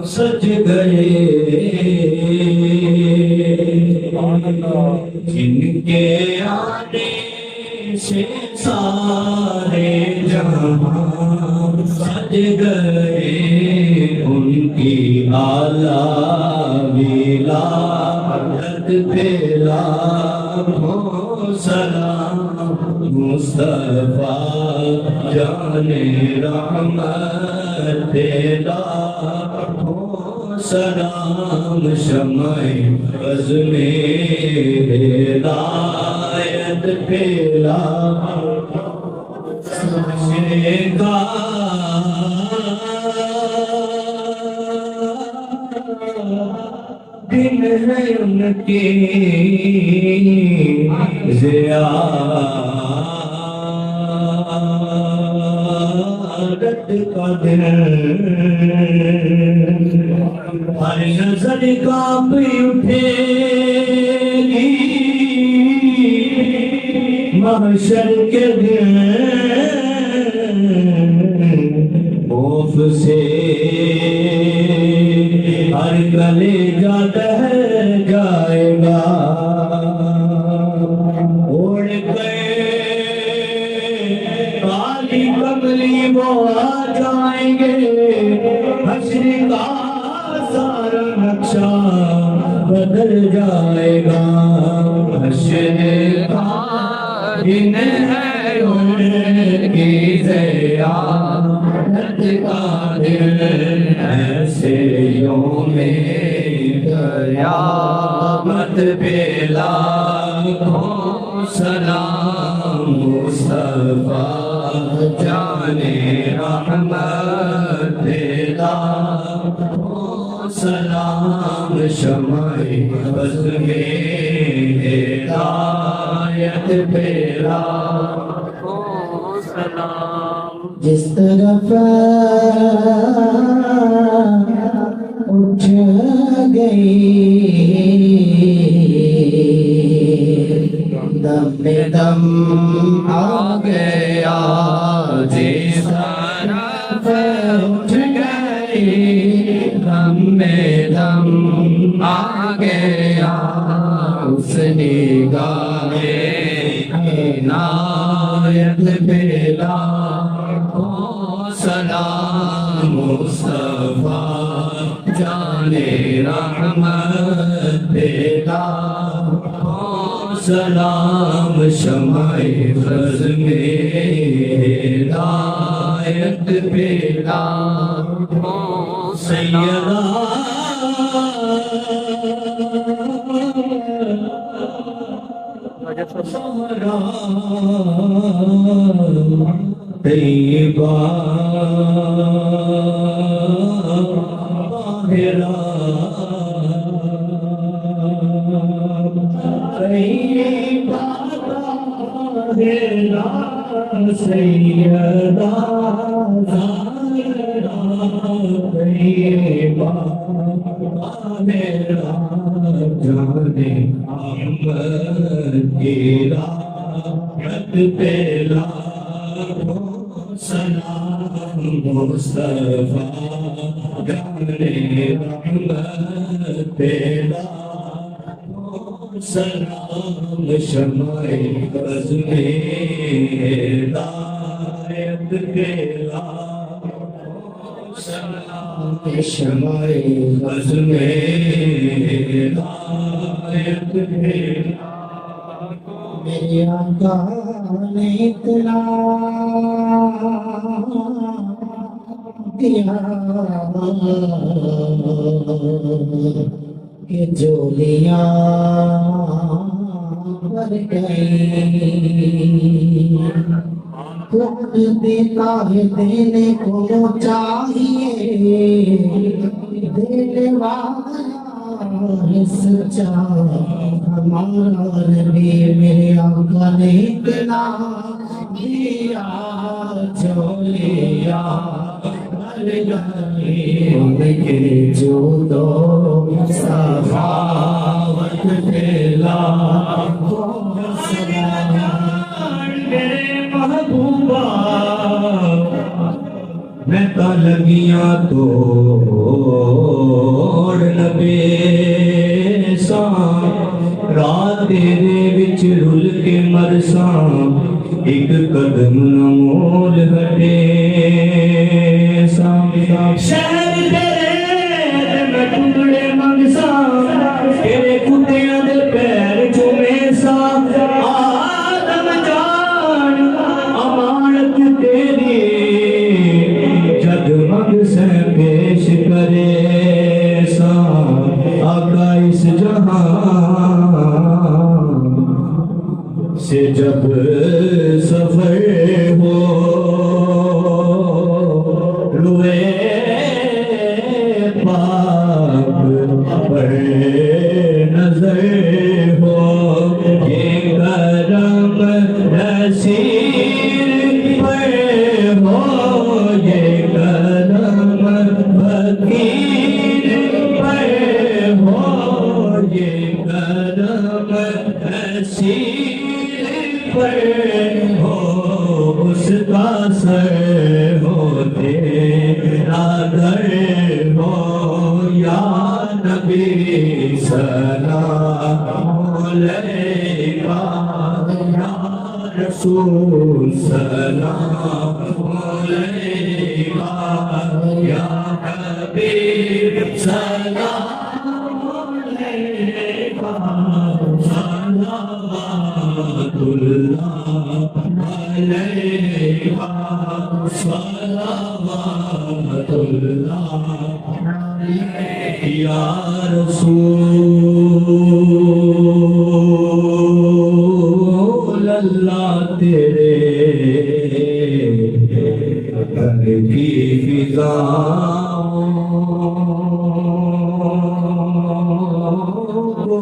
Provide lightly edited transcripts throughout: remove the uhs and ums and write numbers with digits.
سج گئے جن کے آنے سے سارے جہاں سج گئے، ان کی اعلیٰ ولایت پہ لاکھوں سلام، مصطفیٰ جان رحمت پہ لاکھوں سلام، شمع عزم ہدایت پہ لاکھوں دن ہے ان کی زیارت کا دن، ہر نظر کانپ اٹھے گی محشر کے دن، خوف سے ہر کلیجہ دہل جائے گا، اڑ گئے کالی کملی وہ آ جائیں گے، حشر کا سارا نقشہ بدل جائے گا، حشر کا دن ہے ان کی زیارت کا دن، ایسے یوم قیامت پہ لاکھوں سلام، مصطفیٰ جان رحمت پہ لاکھوں سلام، شمع عزم ہدایت پہ لاکھوں سلام، جس طرف اٹھ گئی دم میں دم آ گیا، جس طرف اٹھ گئی دم میں دم آ گیا، اس نگاہ عنایت پہ لاکھوں سلام، مصطفیٰ جان رحمت پہ لاکھوں سلام، شمع عزم ہدایت پہ لاکھوں سیدہ سہرا طیبہ طاہرہ، طیبہ طاہرہ سیدہ زہرا، طیبہ طاہرہ جان احمد کی رحمت پہ لاکھوں سلام، مصطفیٰ جان رحمت پہ لاکھوں سلام، شمع عزم ہدایت پہ لاکھوں سلام، شمع عزم ہدایت پہ میرے آقا نے اتنا دیا کہ جولیاں بھر گئی، کون دیتا ہے دینے کو چاہیے، دینے والا سچا ہمارا نبی، میرے آقا نے اتنا دیا جولیا بھر گئی، ان کے جود و سخاوت پہ لاکھوں سلام، میرے محبوبہ میں تا لگیاں توڑ لبے ساں رات تیرے وچ رل کے مرساں ایک قدم نہ مول ہٹے ساں شہر تیرے میں ٹکڑے منگساں تیرے کتیاں دے پیر چومے ساں آدم جان امانت تیری جگمگ سے پیش کرے ساں آقا اس جہاں سے جب سفر ہو روئے پاک پر نظر ہو یہ کرم نصیر پر ہو یہ کرم فقیر پر ہو یہ کرم نصیر پر ہو اس کا سر ہو تیرا در ہو یا نبی سلام علیکہ یا رسول سلام علیکہ یا حبیب سلام علیکہ صلوات اللہ علیکہ صلوات اللہ یا رسول اللہ تیرے گھر کی فضاؤں کو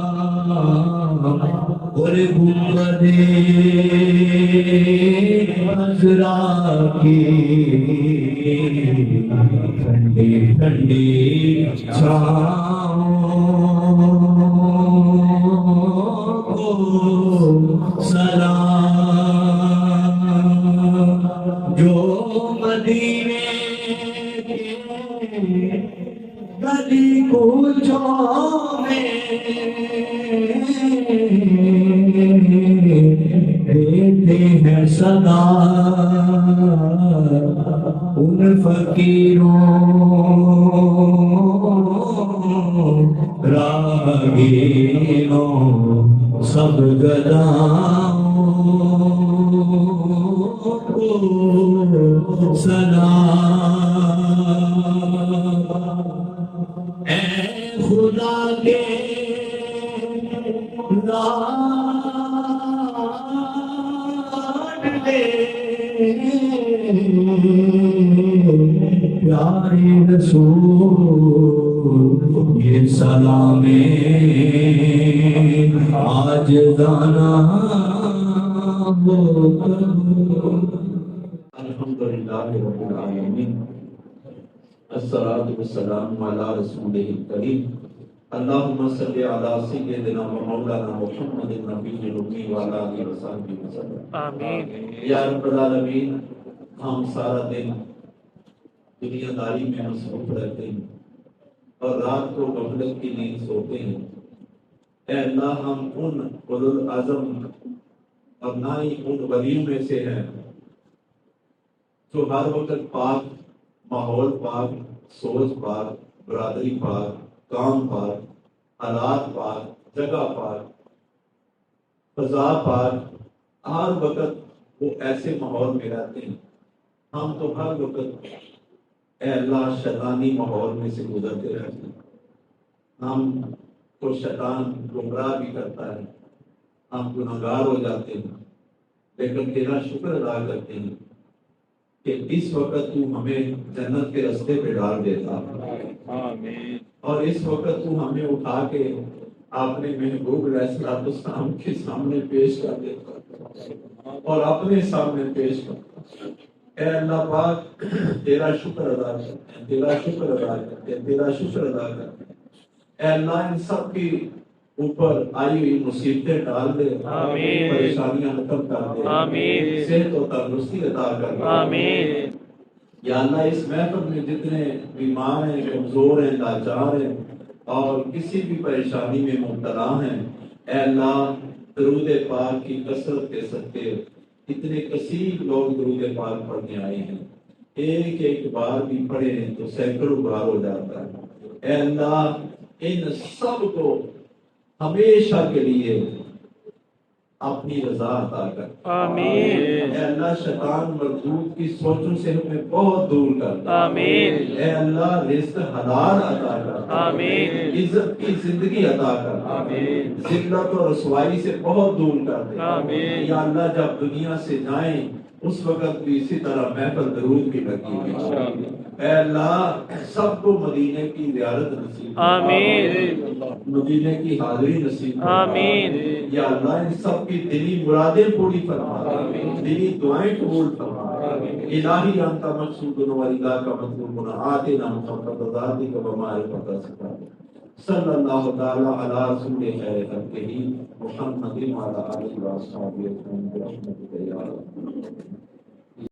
سلام اور گنبدِ عذرا کی ٹھنڈی ٹھنڈی چھاؤں کو سلام جو مدینے کے گلی کوچوں میں دیتے ہیں صدا ان فقیروں راہگیروں سب گداؤں کو سلام اے خدا کے لاڈلے پیارے رسول یہ سلام عاجزانہ ہو الحمدللہ رب العالمین الصلاۃ والسلام علی رسولہ الکریم اللہم صلی علی سیدنا و مولانا محمد النبی الامی وعلی آلہ وصحبہ وسلم آمین یا رب العالمین ہم سارا دن دنیا داری میں مصروف رہتے ہیں اور رات کو غفلت کی نیند سوتے ہیں اے اللہ ہم ان اولو العزم اور نہ ہی ان ولیوں میں سے ہیں جو ہر وقت پاک ماحول پاک سوچ پاک برادری پاک کام پاک حالات پاک جگہ پاک فضا پاک ہر وقت وہ ایسے ماحول میں رہتے ہیں ہم تو ہر وقت اے اللہ شیطانی ماحول میں سے گزرتے رہتے ہیں ہم کو شیطان گمراہ بھی کرتا ہے ہم گناہگار ہو جاتے ہیں لیکن تیرا شکر ادا کرتے ہیں کہ اس وقت تو ہمیں جنت کے راستے پہ ڈال دیتا آمین اور اس وقت تو ہمیں اٹھا کے اپنے محبوب علیہ السلام کے سامنے پیش کر دیتا اور اپنے سامنے پیش کرتا اے اللہ پاک تیرا شکر ادا کرتے ہیں تیرا شکر ادا کرتے ہیں تیرا شکر ادا کرتے ہیں اے اللہ ان سب کی اوپر آئی ہوئی مصیبتیں ڈال دے، آمین۔ پریشانیاں ختم کر دے، آمین۔ صحت و تندرستی عطا کر دے۔ آمین۔ یا اللہ اس محفل میں جتنے بیمار ہیں، کمزور ہیں، لاچار ہیں اور کسی بھی پریشانی میں مبتلا ہیں، اے اللہ درود پاک کی کثرت کے صدقے اتنے کثیر لوگ درود پاک پڑھنے آئے ہیں، ایک ایک بار بھی پڑھے ہیں تو سینکڑوں بار ہو جاتا ہے۔ اے اللہ ان سب کو ہمیشہ کے لیے اپنی رضا عطا کر۔ آمین۔ اے اللہ شیطان مردود کی سوچوں سے ہمیں بہت دور کر دے۔ آمین۔ اے اللہ رزق حلال عطا کر۔ آمین۔ عزت کی زندگی عطا کر۔ آمین۔ ذلت اور رسوائی سے بہت دور کر دے۔ آمین۔ یا اللہ جب دنیا سے جائیں اس وقت بھی اسی طرح محفل درود کی لگی ہوئی۔ اے اللہ سب کو مدینے کی زیارت نصیب فرما۔ آمین۔ مدینے کی حاضری نصیب فرما۔ آمین۔ یا اللہ ان سب کی دلی مرادیں پوری فرما، آمین۔ دلی دعائیں قبول فرما۔ آمین۔ الہی انت مقصود ولیلا کا مطلوب آتنا محمد ذاتی کا بمعرفت سکا صلی اللہ تعالی علی رسول خیر خلقہ محمد وعلی آلہ وصحبہ اجمعین برحمتک یا رب۔